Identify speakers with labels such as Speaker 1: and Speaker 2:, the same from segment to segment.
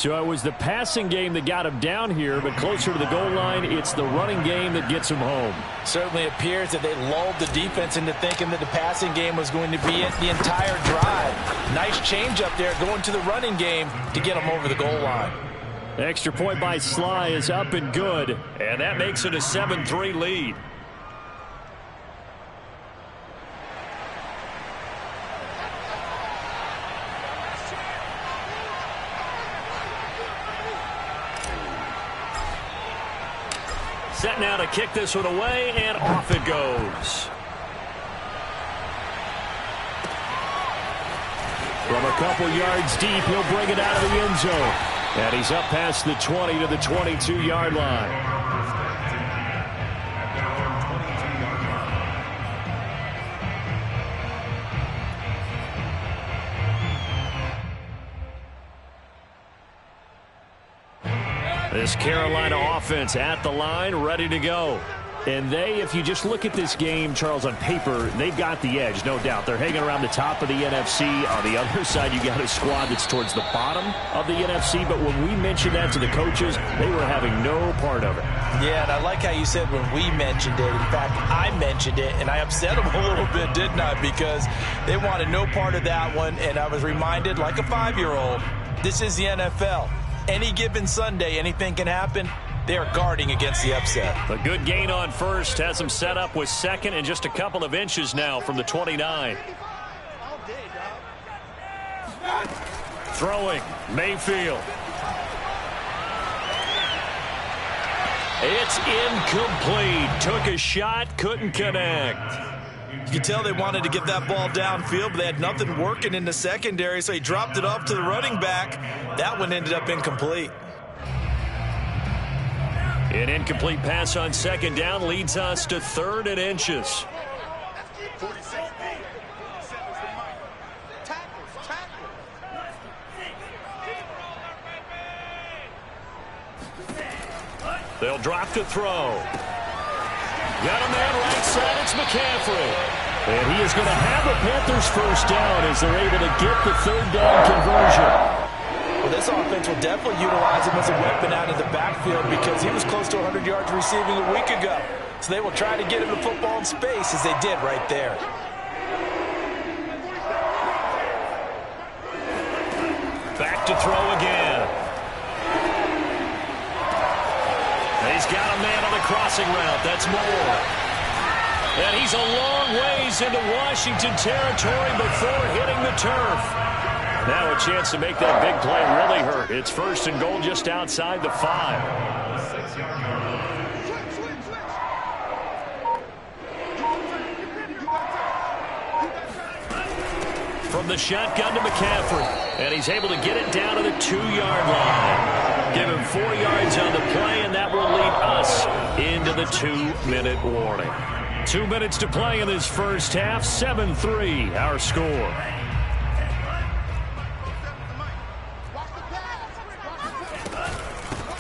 Speaker 1: So it was the passing game that got him down here, but closer to the goal line, it's the running game that gets him home.
Speaker 2: Certainly appears that they lulled the defense into thinking that the passing game was going to be it the entire drive. Nice change up there going to the running game to get them over the goal line.
Speaker 1: Extra point by Sly is up and good, and that makes it a 7-3 lead. Set now to kick this one away, and off it goes. From a couple yards deep, he'll bring it out of the end zone. And he's up past the 20 to the 22-yard line. This Carolina offense at the line, ready to go. And if you just look at this game, Charles, on paper, they've got the edge, no doubt. They're hanging around the top of the NFC. On the other side, you got a squad that's towards the bottom of the NFC. But when we mentioned that to the coaches, they were having no part of it.
Speaker 2: Yeah, and I like how you said when we mentioned it. In fact, I mentioned it, and I upset them a little bit, didn't I? Because they wanted no part of that one, and I was reminded, like a 5-year-old, this is the NFL. Any given Sunday, anything can happen. They are guarding against the upset.
Speaker 1: A good gain on first has them set up with second and just a couple of inches now from the 29. Throwing, Mayfield. It's incomplete. Took a shot, couldn't connect.
Speaker 2: You can tell they wanted to get that ball downfield, but they had nothing working in the secondary, so he dropped it off to the running back. That one ended up incomplete.
Speaker 1: An incomplete pass on second down leads us to 3rd and inches. They'll drop to throw. Got a man right side. It's McCaffrey. And he is going to have the Panthers first down as they're able to get the 3rd down conversion.
Speaker 2: Well, this offense will definitely utilize him as a weapon out of the backfield because he was close to 100 yards receiving a week ago. So they will try to get him the football in space as they did right there.
Speaker 1: Back to throw again. He's got a man on the crossing route. That's Moore. And he's a long ways into Washington territory before hitting the turf. Now a chance to make that big play really hurt. It's 1st and goal just outside the 5. From the shotgun to McCaffrey. And he's able to get it down to the 2-yard line. Give him 4 yards on the play, and that will lead us into the 2-minute warning. 2 minutes to play in this first half. 7-3, our score.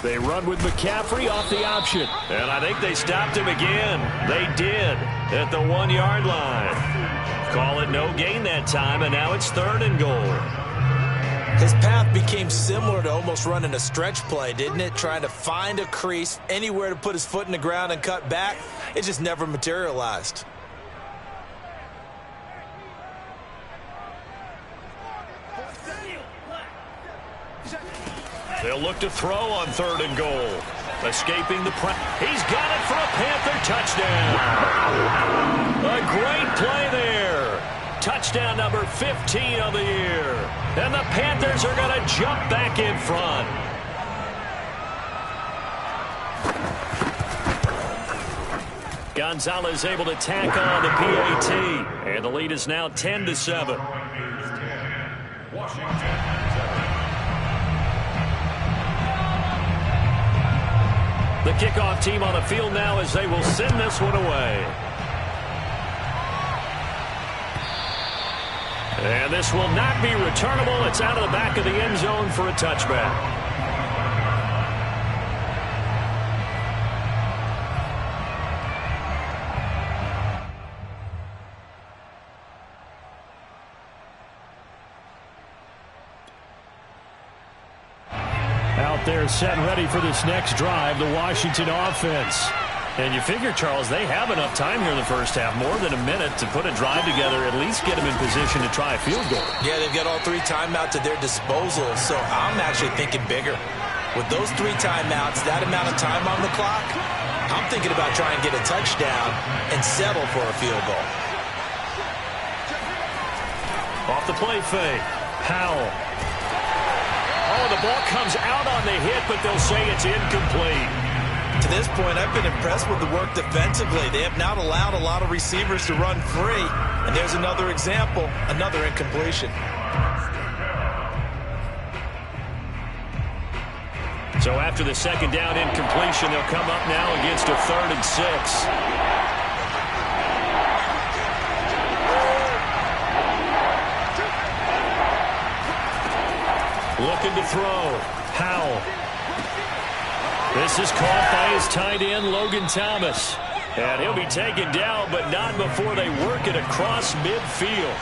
Speaker 1: They run with McCaffrey off the option. And I think they stopped him again. They did at the 1-yard line. Call it no gain that time, and now it's 3rd and goal.
Speaker 2: His path became similar to almost running a stretch play, didn't it? Trying to find a crease, anywhere to put his foot in the ground and cut back. It just never materialized.
Speaker 1: They'll look to throw on 3rd and goal. Escaping the press. He's got it for a Panther touchdown. A great play there. Touchdown number 15 of the year. And the Panthers are going to jump back in front. Gonzalez able to tack on the PAT. And the lead is now 10-7. The kickoff team on the field now as they will send this one away. And this will not be returnable. It's out of the back of the end zone for a touchback. out there set and ready for this next drive, the Washington offense. And you figure, Charles, they have enough time here in the first half, more than a minute, to put a drive together, at least get them in position to try a field goal.
Speaker 2: Yeah, they've got all 3 timeouts at their disposal, so I'm actually thinking bigger. With those 3 timeouts, that amount of time on the clock, I'm thinking about trying to get a touchdown and settle for a field goal.
Speaker 1: Off the play fake, Howell. Oh, the ball comes out on the hit, but they'll say it's incomplete.
Speaker 2: To this point, I've been impressed with the work defensively. They have not allowed a lot of receivers to run free. And there's another example, another incompletion.
Speaker 1: So after the second down incompletion, they'll come up now against a 3rd and 6. Looking to throw. Howell. This is caught by his tight end, Logan Thomas. And he'll be taken down, but not before they work it across midfield.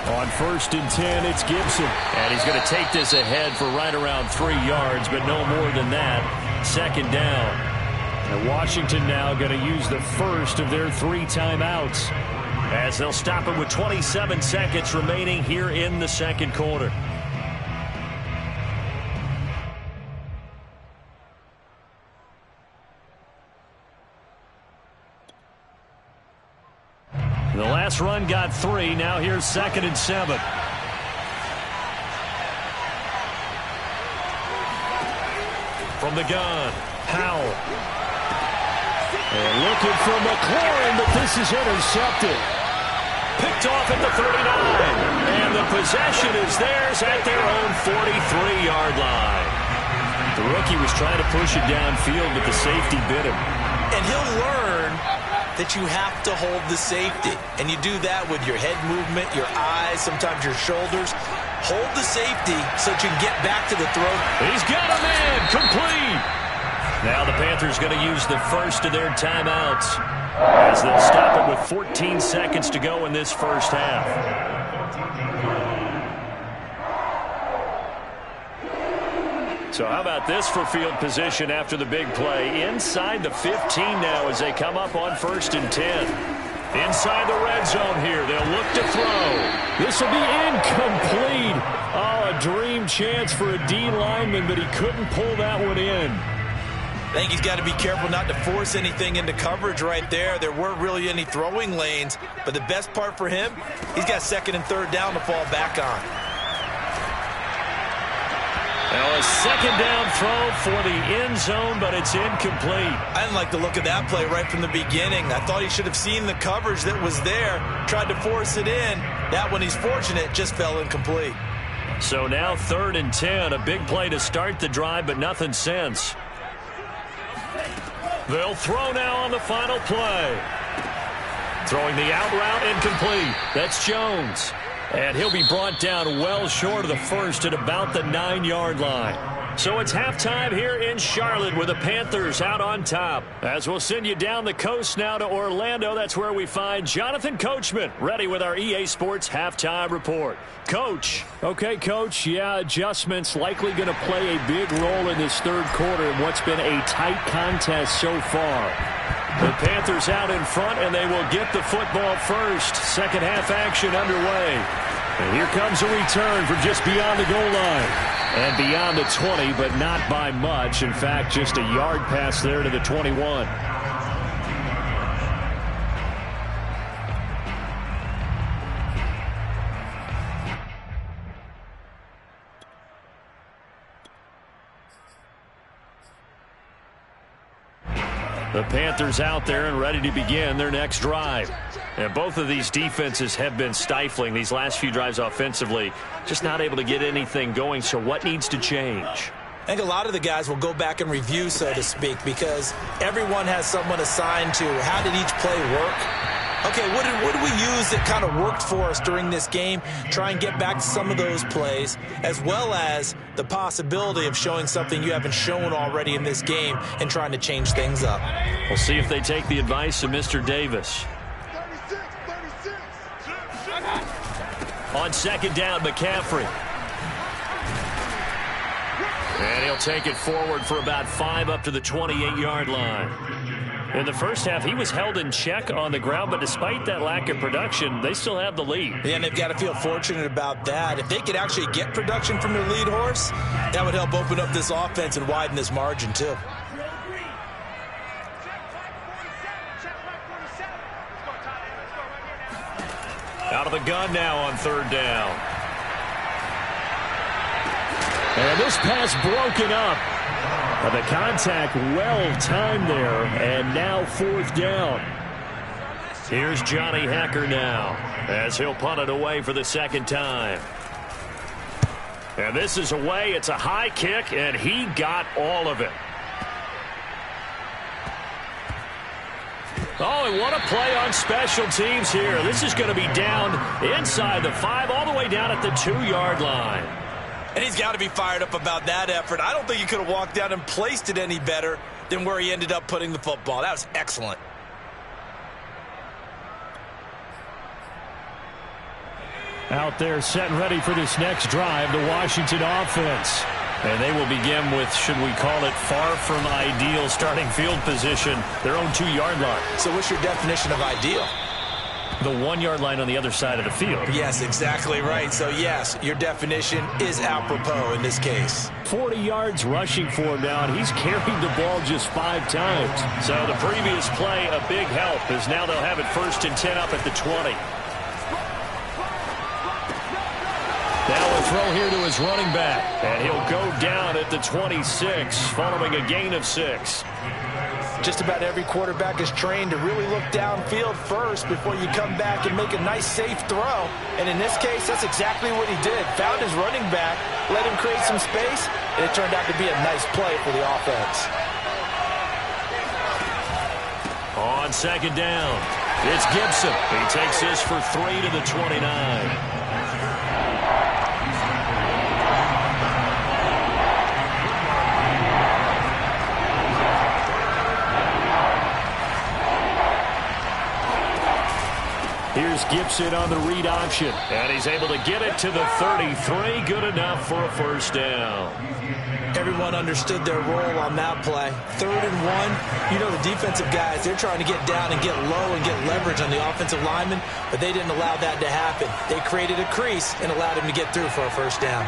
Speaker 1: On 1st and 10, it's Gibson. And he's going to take this ahead for right around 3 yards, but no more than that. 2nd down. And Washington now going to use the first of their 3 timeouts, as they'll stop it with 27 seconds remaining here in the second quarter. The last run got 3. Now here's 2nd and 7. From the gun, Howell. And looking for McLaurin, but this is intercepted. Picked off at the 39. And the possession is theirs at their own 43-yard line. The rookie was trying to push it downfield, but the safety bit him.
Speaker 2: And he'll learn that you have to hold the safety. And you do that with your head movement, your eyes, sometimes your shoulders. Hold the safety so that you can get back to the throw.
Speaker 1: He's got a man, complete. Now the Panthers going to use the first of their timeouts, as they'll stop it with 14 seconds to go in this first half. So how about this for field position after the big play? Inside the 15 now as they come up on 1st and 10. Inside the red zone here. They'll look to throw. This will be incomplete. Oh, a dream chance for a D lineman, but he couldn't pull that one in.
Speaker 2: I think he's got to be careful not to force anything into coverage right there. There weren't really any throwing lanes, but the best part for him, he's got 2nd and 3rd down to fall back on.
Speaker 1: Now a 2nd down throw for the end zone, but it's incomplete.
Speaker 2: I didn't like the look of that play right from the beginning. I thought he should have seen the coverage that was there, tried to force it in. That one, he's fortunate, just fell incomplete.
Speaker 1: So now 3rd and 10, a big play to start the drive, but nothing since. They'll throw now on the final play. Throwing the out route, incomplete. That's Jones. And he'll be brought down well short of the first at about the 9-yard line. So it's halftime here in Charlotte with the Panthers out on top. As we'll send you down the coast now to Orlando, that's where we find Jonathan Coachman ready with our EA Sports halftime report. Coach. Okay, Coach, yeah, adjustments likely going to play a big role in this 3rd quarter in what's been a tight contest so far. The Panthers out in front, and they will get the football first. Second half action underway. And here comes a return from just beyond the goal line. And beyond the 20, but not by much. In fact, just a yard pass there to the 21. The Panthers out there and ready to begin their next drive. And both of these defenses have been stifling these last few drives offensively. Just not able to get anything going, so what needs to change?
Speaker 2: I think a lot of the guys will go back and review, so to speak, because everyone has someone assigned to how did each play work. Okay, what did we use that kind of worked for us during this game? Try and get back to some of those plays, as well as the possibility of showing something you haven't shown already in this game and trying to change things up.
Speaker 1: We'll see if they take the advice of Mr. Davis. On second down, McCaffrey. And he'll take it forward for about 5 up to the 28-yard line. In the first half, he was held in check on the ground, but despite that lack of production, they still have the lead.
Speaker 2: Yeah, and they've got to feel fortunate about that. If they could actually get production from their lead horse, that would help open up this offense and widen this margin, too.
Speaker 1: Out of the gun now on third down. And this pass broken up. The contact well timed there, and now fourth down. Here's Johnny Hacker now as he'll punt it away for the second time. And this is away. It's a high kick, and he got all of it. Oh, and what a play on special teams here. This is going to be down inside the 5, all the way down at the 2-yard line.
Speaker 2: And he's got to be fired up about that effort. I don't think he could have walked down and placed it any better than where he ended up putting the football. That was excellent.
Speaker 1: Out there set and ready for this next drive, the Washington offense. And they will begin with, should we call it, far from ideal starting field position, their own 2-yard line.
Speaker 2: So what's your definition of ideal?
Speaker 1: The 1-yard line on the other side of the field.
Speaker 2: Yes, exactly right. So, yes, your definition is apropos in this case.
Speaker 1: 40 yards rushing for him now, and he's carried the ball just 5 times. So the previous play, a big help, as now they'll have it 1st and 10 up at the 20. Now a throw here to his running back, and he'll go down at the 26, following a gain of 6.
Speaker 2: Just about every quarterback is trained to really look downfield first before you come back and make a nice, safe throw. And in this case, that's exactly what he did. Found his running back, let him create some space, and it turned out to be a nice play for the offense.
Speaker 1: On second down, it's Gibson. He takes this for 3 to the 29. Here's Gibson on the read option, and he's able to get it to the 33. Good enough for a first down.
Speaker 2: Everyone understood their role on that play. 3rd and 1. You know, the defensive guys, they're trying to get down and get low and get leverage on the offensive lineman, but they didn't allow that to happen. They created a crease and allowed him to get through for a first down.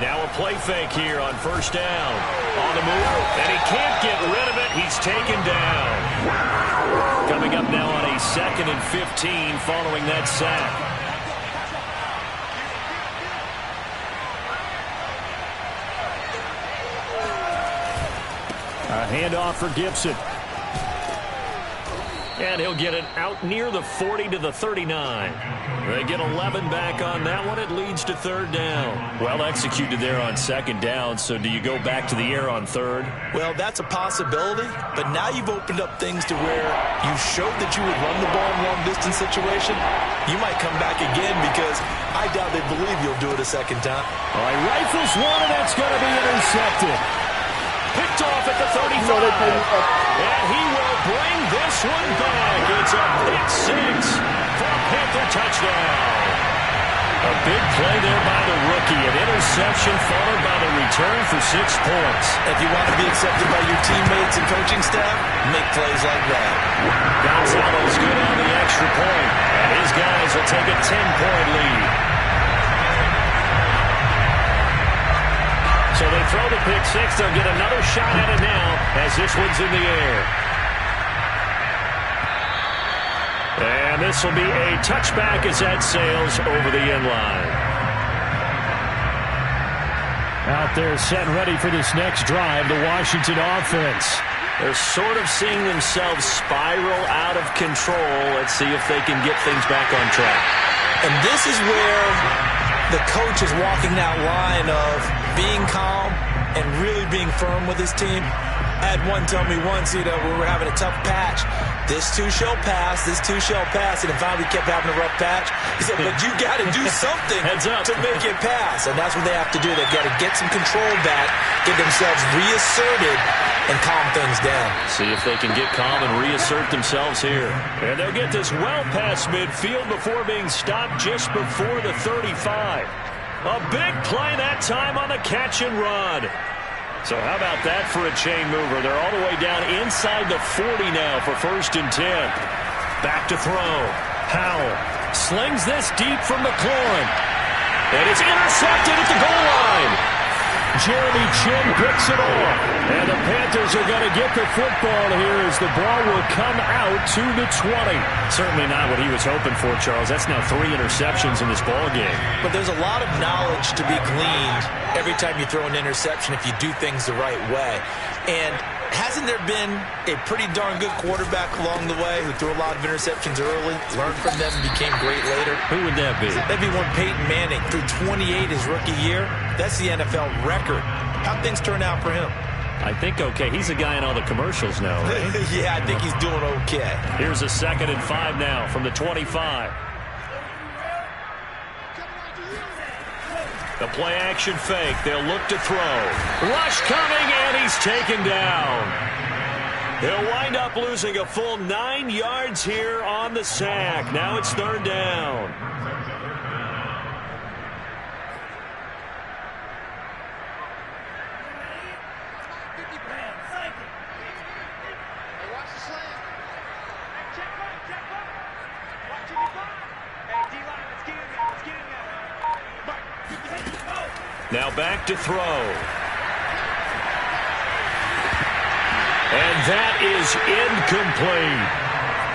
Speaker 1: Now a play fake here on first down. On the move, and he can't get rid of it. He's taken down. Coming up now on a 2nd and 15 following that sack. A handoff for Gibson. And he'll get it out near the 40 to the 39. They get 11 back on that one. It leads to 3rd down. Well executed there on 2nd down. So do you go back to the air on 3rd?
Speaker 2: Well, that's a possibility. But now you've opened up things to where you showed that you would run the ball in long-distance situation. You might come back again because I doubt they believe you'll do it a 2nd time.
Speaker 1: All right, rifles one, and that's going to be intercepted. Picked off at the 35. And he will bring this one back. It's a pick 6 for a Panther touchdown. A big play there by the rookie. An interception followed by the return for 6 points.
Speaker 2: If you want to be accepted by your teammates and coaching staff, make plays like that.
Speaker 1: Gonzalo's good on the extra point. And his guys will take a 10-point lead. So they throw the pick 6. They'll get another shot at it now as this one's in the air. And this will be a touchback as that sails over the end line. Out there set and ready for this next drive, the Washington offense. They're sort of seeing themselves spiral out of control. Let's see if they can get things back on track.
Speaker 2: And this is where the coach is walking that line of being calm and really being firm with his team. I had one tell me once, we were having a tough patch. this too shall pass, this too shall pass. And then finally we kept having a rough patch. He said, but you got to do something to make it pass. And that's what they have to do. They've got to get some control back, get themselves reasserted, and calm things down.
Speaker 1: See if they can get calm and reassert themselves here. And they'll get this well past midfield before being stopped just before the 35. A big play that time on the catch and run. So how about that for a chain mover? They're all the way down inside the 40 now for 1st and 10. Back to throw. Howell slings this deep from McLaurin. And it's intercepted at the goal line. Jeremy Chin picks it off. And the Panthers are going to get the football here as the ball will come out to the 20. Certainly not what he was hoping for, Charles. That's now 3 interceptions in this ball game.
Speaker 2: But there's a lot of knowledge to be gleaned every time you throw an interception if you do things the right way. And hasn't there been a pretty darn good quarterback along the way who threw a lot of interceptions early, learned from them, and became great later?
Speaker 1: Who would that be?
Speaker 2: That'd be one Peyton Manning. Threw 28 his rookie year. That's the NFL record. How'd things turn out for him?
Speaker 1: I think okay. He's a guy in all the commercials now, right?
Speaker 2: Yeah, I think he's doing okay.
Speaker 1: Here's a 2nd and 5 now from the 25. The play action fake. They'll look to throw. Rush coming, and he's taken down. He'll wind up losing a full 9 yards here on the sack. Now it's 3rd down. Now back to throw. And that is incomplete.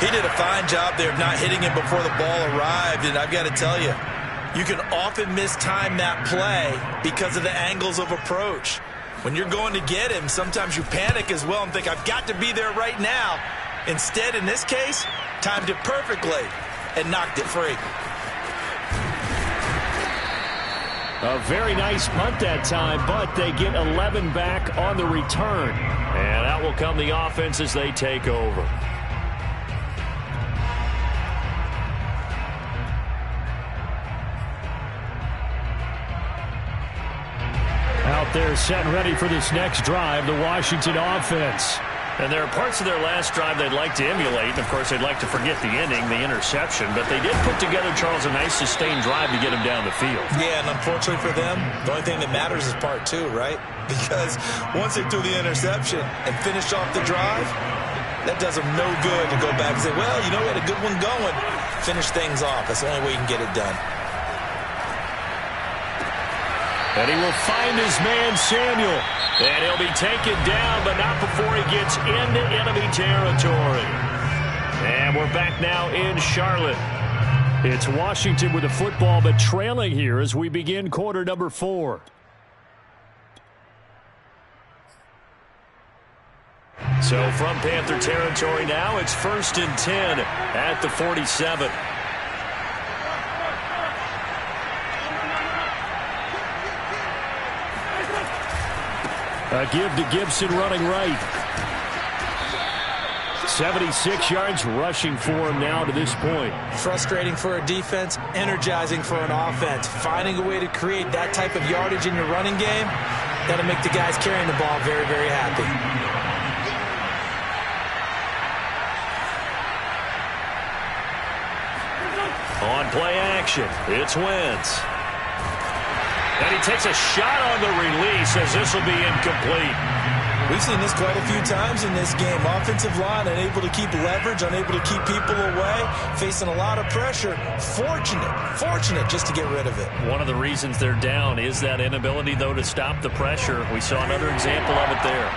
Speaker 2: He did a fine job there of not hitting him before the ball arrived. And I've got to tell you, you can often mistime that play because of the angles of approach. When you're going to get him, sometimes you panic as well and think, I've got to be there right now. Instead, in this case, timed it perfectly and knocked it free.
Speaker 1: A very nice punt that time, but they get 11 back on the return. And out will come the offense as they take over. Out there set and ready for this next drive, the Washington offense. And there are parts of their last drive they'd like to emulate. And, of course, they'd like to forget the ending, the interception. But they did put together, Charles, a nice sustained drive to get them down the field.
Speaker 2: Yeah, and unfortunately for them, the only thing that matters is part 2, right? Because once they threw the interception and finished off the drive, that does them no good to go back and say, well, you know, we had a good one going. Finish things off. That's the only way you can get it done.
Speaker 1: And he will find his man, Samuel. And he'll be taken down, but not before he gets into enemy territory. And we're back now in Charlotte. It's Washington with the football, but trailing here as we begin quarter number 4. So from Panther territory now, it's 1st and 10 at the 47. A give to Gibson running right. 76 yards rushing for him now to this point.
Speaker 2: Frustrating for a defense, energizing for an offense. Finding a way to create that type of yardage in your running game, that'll make the guys carrying the ball very, very happy.
Speaker 1: On play action, it's Wentz. And he takes a shot on the release as this will be incomplete.
Speaker 2: We've seen this quite a few times in this game. Offensive line unable to keep leverage, unable to keep people away, facing a lot of pressure. Fortunate just to get rid of it.
Speaker 1: One of the reasons they're down is that inability, though, to stop the pressure. We saw another example of it there.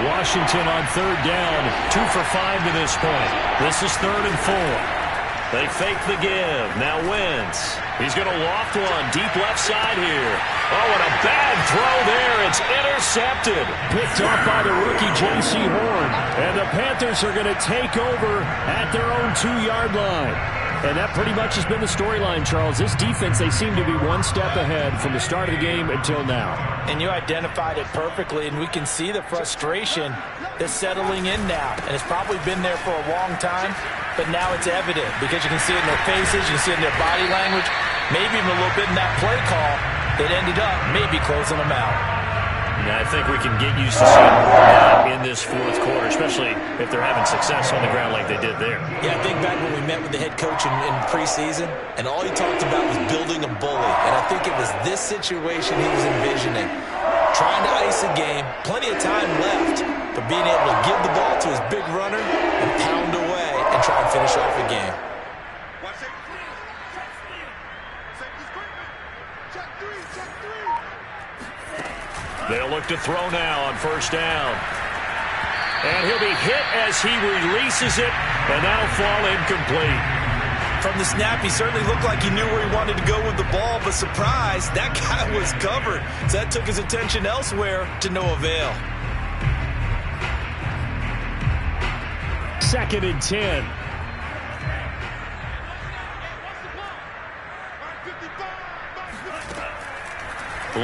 Speaker 1: Washington on 3rd down, 2 for 5 to this point. This is 3rd and 4. They fake the give. Now Wentz. He's going to loft one deep left side here. Oh, and a bad throw there. It's intercepted. Picked off by the rookie J.C. Horn. And the Panthers are going to take over at their own 2-yard line. And that pretty much has been the storyline, Charles. This defense, they seem to be one step ahead from the start of the game until now.
Speaker 2: And you identified it perfectly, and we can see the frustration that's settling in now. And it's probably been there for a long time, but now it's evident because you can see it in their faces, you can see it in their body language, maybe even a little bit in that play call that ended up maybe closing them out.
Speaker 1: Yeah, I think we can get used to seeing more of that in this fourth quarter, especially if they're having success on the ground like they did there.
Speaker 2: Yeah, I think back when we met with the head coach in preseason, and all he talked about was building a bully. And I think it was this situation he was envisioning. Trying to ice a game, plenty of time left, but being able to give the ball to his big runner and pound away and try and finish off the game.
Speaker 1: They'll look to throw now on first down. And he'll be hit as he releases it, and that'll fall incomplete.
Speaker 2: From the snap, he certainly looked like he knew where he wanted to go with the ball, but surprise, that guy was covered. So that took his attention elsewhere to no avail.
Speaker 1: 2nd and 10.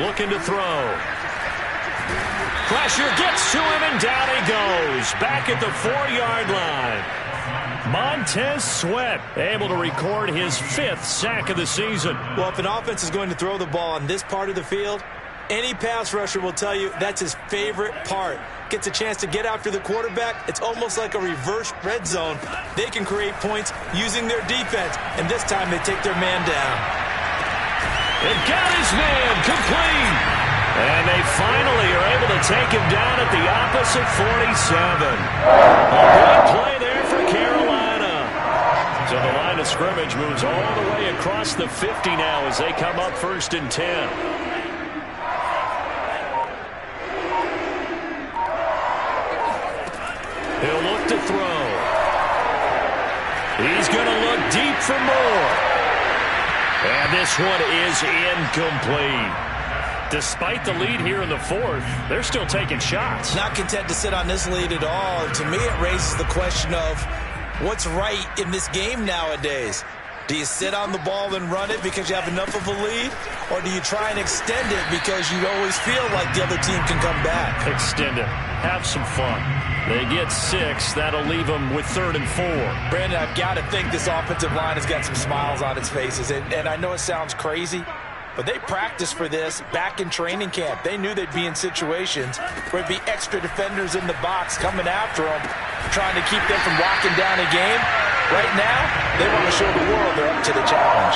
Speaker 1: Looking to throw. Pressure gets to him, and down he goes. Back at the 4-yard line. Montez Sweat able to record his 5th sack of the season.
Speaker 2: Well, if an offense is going to throw the ball on this part of the field, any pass rusher will tell you that's his favorite part. Gets a chance to get after the quarterback. It's almost like a reverse red zone. They can create points using their defense, and this time they take their man down.
Speaker 1: They've got his man complete. And they finally are able to take him down at the opposite 47. A big play there for Carolina. So the line of scrimmage moves all the way across the 50 now as they come up 1st and 10. He'll look to throw. He's going to look deep for more. And this one is incomplete. Despite the lead here in the 4th, they're still taking shots.
Speaker 2: Not content to sit on this lead at all. To me, it raises the question of what's right in this game nowadays. Do you sit on the ball and run it because you have enough of a lead? Or do you try and extend it because you always feel like the other team can come back?
Speaker 1: Extend it. Have some fun. They get 6. That'll leave them with 3rd and 4.
Speaker 2: Brandon, I've got to think this offensive line has got some smiles on its faces. And I know it sounds crazy, but they practiced for this back in training camp. They knew they'd be in situations where it'd be extra defenders in the box coming after them, trying to keep them from locking down a game. Right now, they want to show the world they're up to the challenge.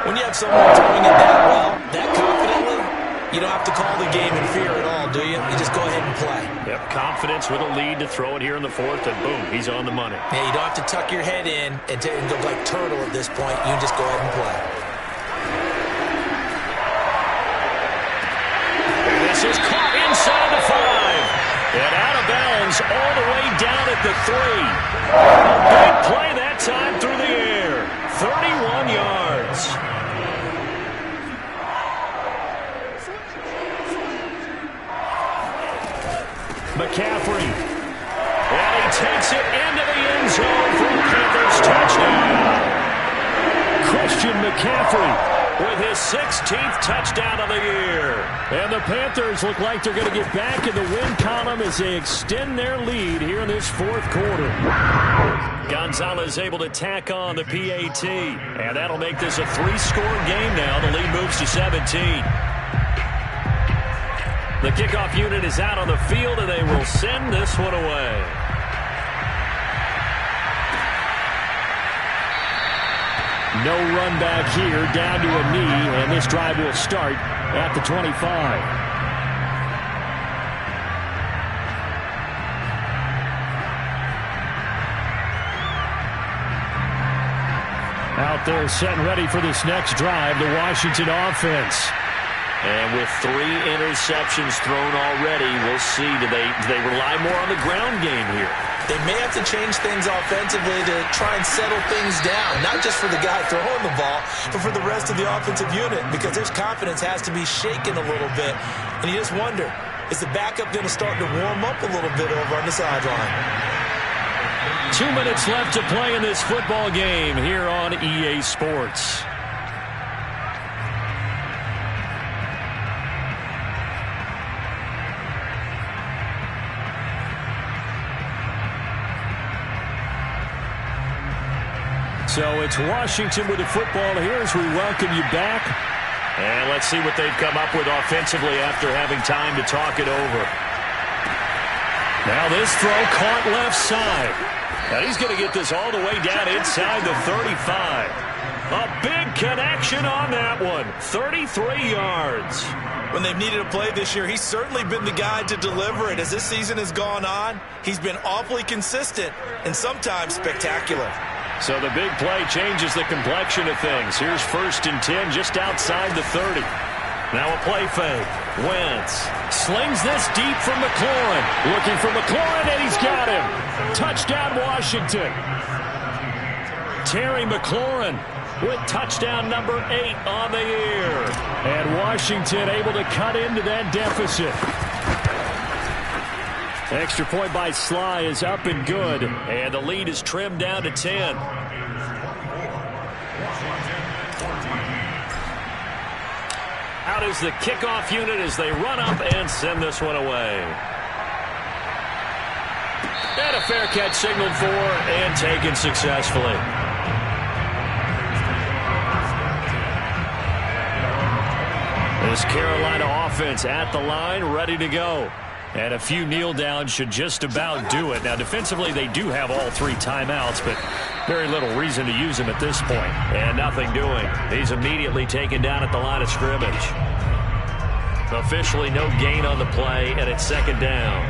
Speaker 2: When you have someone throwing it that well, that confidently, you don't have to call the game in fear at all, do you? You just go ahead and play.
Speaker 1: Yep, confidence with a lead to throw it here in the 4th, and boom, he's on the money.
Speaker 2: Yeah, you don't have to tuck your head in and go like turtle at this point. You can just go ahead and play.
Speaker 1: This is caught inside the 5. And out of bounds all the way down at the 3. A big play that time through the air. 31 yards. McCaffrey. And he takes it into the end zone for a Panthers touchdown. Christian McCaffrey with his 16th touchdown of the year. And the Panthers look like they're going to get back in the win column as they extend their lead here in this 4th quarter. Gonzalez able to tack on the PAT. And that'll make this a 3-score game now. The lead moves to 17. The kickoff unit is out on the field, and they will send this one away. No run back here, down to a knee, and this drive will start at the 25. Out there set and ready for this next drive, the Washington offense. And with 3 interceptions thrown already, we'll see. Do they rely more on the ground game here?
Speaker 2: They may have to change things offensively to try and settle things down, not just for the guy throwing the ball, but for the rest of the offensive unit, because their confidence has to be shaken a little bit. And you just wonder, is the backup going to start to warm up a little bit over on the sideline?
Speaker 1: 2 minutes left to play in this football game here on EA Sports. So it's Washington with the football here as we welcome you back. And let's see what they've come up with offensively after having time to talk it over. Now this throw caught left side. And he's going to get this all the way down inside the 35. A big connection on that one. 33 yards.
Speaker 2: When they've needed a play this year, he's certainly been the guy to deliver it. As this season has gone on, he's been awfully consistent and sometimes spectacular.
Speaker 1: So the big play changes the complexion of things. Here's 1st and 10 just outside the 30. Now a play fake. Wentz slings this deep from McLaurin. Looking for McLaurin, and he's got him. Touchdown, Washington. Terry McLaurin with touchdown number 8 on the year. And Washington able to cut into that deficit. Extra point by Sly is up and good. And the lead is trimmed down to 10. Out is the kickoff unit as they run up and send this one away. And a fair catch signaled for and taken successfully. This Carolina offense at the line, ready to go. And a few kneel downs should just about do it. Now, defensively, they do have all 3 timeouts, but very little reason to use them at this point. And nothing doing. He's immediately taken down at the line of scrimmage. Officially no gain on the play, and it's 2nd down.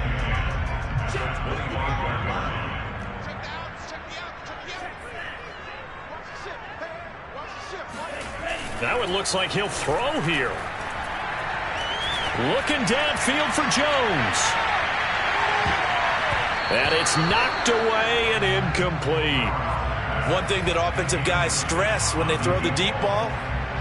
Speaker 1: Now it looks like he'll throw here. Looking downfield for Jones. And it's knocked away and incomplete.
Speaker 2: One thing that offensive guys stress when they throw the deep ball,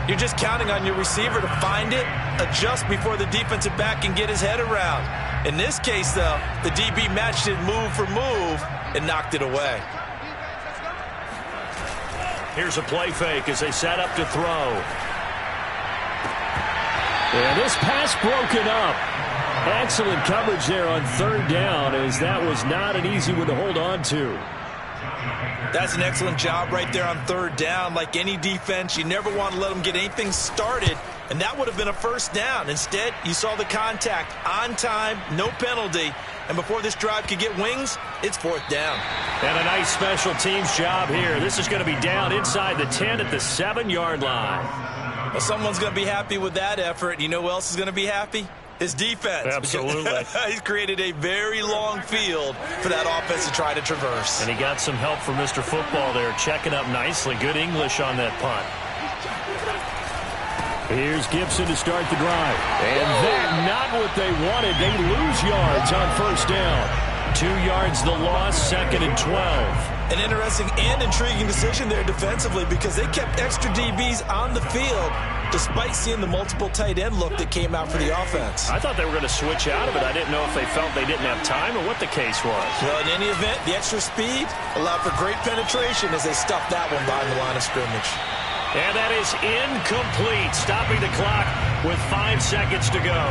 Speaker 2: you're just counting on your receiver to find it, adjust before the defensive back can get his head around. In this case, though, the DB matched it move for move and knocked it away.
Speaker 1: Here's a play fake as they set up to throw. And this pass broken up. Excellent coverage there on 3rd down, as that was not an easy one to hold on to.
Speaker 2: That's an excellent job right there on 3rd down. Like any defense, you never want to let them get anything started, and that would have been a 1st down. Instead, you saw the contact on time, no penalty, and before this drive could get wings, it's 4th down.
Speaker 1: And a nice special teams job here. This is going to be down inside the 10 at the 7-yard line.
Speaker 2: Well, someone's going to be happy with that effort. You know who else is going to be happy? His defense.
Speaker 1: Absolutely.
Speaker 2: He's created a very long field for that offense to try to traverse.
Speaker 1: And he got some help from Mr. Football there, checking up nicely. Good English on that punt. Here's Gibson to start the drive. And that, not what they wanted. They lose yards on 1st down. 2 yards the loss, 2nd and 12.
Speaker 2: An interesting and intriguing decision there defensively because they kept extra DBs on the field despite seeing the multiple tight end look that came out for the offense.
Speaker 1: I thought they were going to switch out of it. I didn't know if they felt they didn't have time or what the case was.
Speaker 2: Well, in any event, the extra speed allowed for great penetration as they stuffed that one behind the line of scrimmage.
Speaker 1: And that is incomplete, stopping the clock with 5 seconds to go.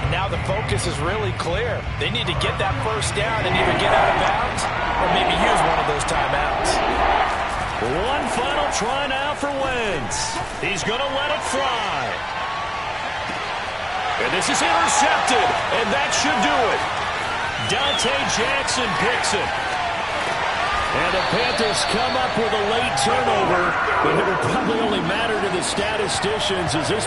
Speaker 2: Now the focus is really clear. They need to get that 1st down and either get out of bounds or maybe use one of those timeouts.
Speaker 1: One final try now for Wentz. He's going to let it fly. And this is intercepted, and that should do it. Dante Jackson picks it. And the Panthers come up with a late turnover, but it will probably only matter to the statisticians as this